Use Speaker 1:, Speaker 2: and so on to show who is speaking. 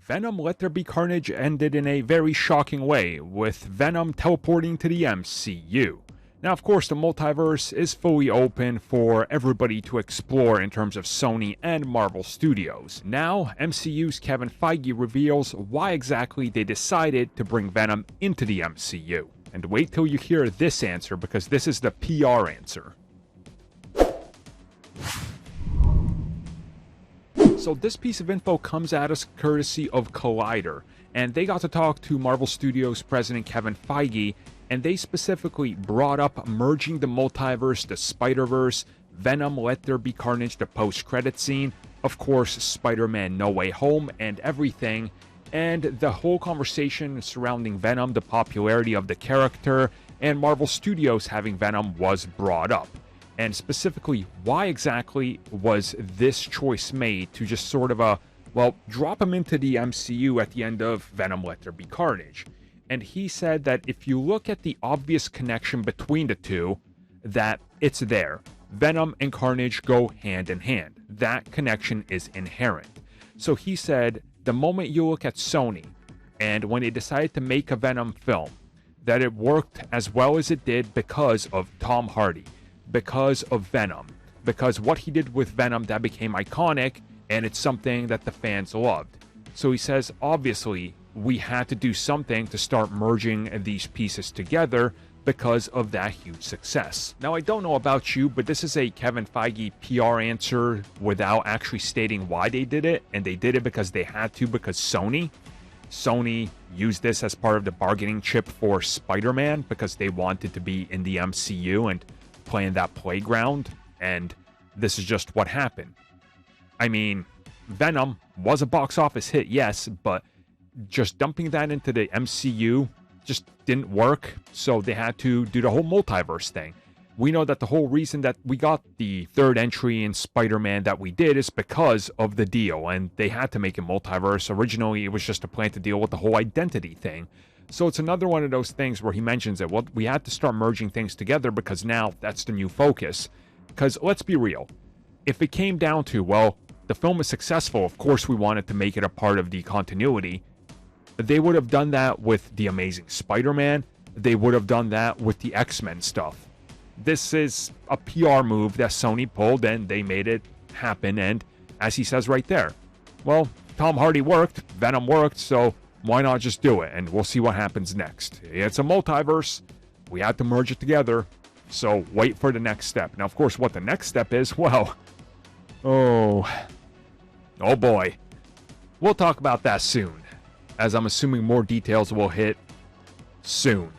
Speaker 1: Venom Let There Be Carnage ended in a very shocking way, with Venom teleporting to the MCU. Now, of course, the multiverse is fully open for everybody to explore in terms of Sony and Marvel Studios. Now, MCU's Kevin Feige reveals why exactly they decided to bring Venom into the MCU. And wait till you hear this answer, because this is the PR answer. So this piece of info comes at us courtesy of Collider, and they got to talk to Marvel Studios president Kevin Feige, and they specifically brought up merging the multiverse, the Spider-Verse, Venom Let There Be Carnage, the post-credit scene, of course Spider-Man No Way Home and everything, and the whole conversation surrounding Venom, the popularity of the character, and Marvel Studios having Venom was brought up. And specifically, why exactly was this choice made to just sort of drop him into the MCU at the end of Venom Let There Be Carnage? And he said that if you look at the obvious connection between the two, that it's there. Venom and Carnage go hand in hand. That connection is inherent. So he said, the moment you look at Sony, and when they decided to make a Venom film, that it worked as well as it did because of Tom Hardy, because of Venom, because what he did with Venom that became iconic, and it's something that the fans loved. So he says, obviously, we had to do something to start merging these pieces together because of that huge success. Now, I don't know about you, but this is a Kevin Feige PR answer without actually stating why they did it, and they did it because they had to, because Sony used this as part of the bargaining chip for Spider-Man because they wanted to be in the MCU and play in that playground, and this is just what happened. I mean, Venom was a box office hit, yes, but just dumping that into the MCU just didn't work, so they had to do the whole multiverse thing. We know that the whole reason that we got the third entry in Spider-Man that we did is because of the deal, and they had to make a multiverse. Originally, it was just a plan to deal with the whole identity thing. So it's another one of those things where he mentions that, well, we had to start merging things together because now that's the new focus. Because let's be real, if it came down to, well, the film is successful, of course we wanted to make it a part of the continuity. They would have done that with The Amazing Spider-Man. They would have done that with the X-Men stuff. This is a PR move that Sony pulled, and they made it happen. And as he says right there, well, Tom Hardy worked, Venom worked, so why not just do it? And we'll see what happens next. It's a multiverse. We had to merge it together. So wait for the next step. Now, of course, what the next step is, well, oh boy. We'll talk about that soon, as I'm assuming more details will hit soon.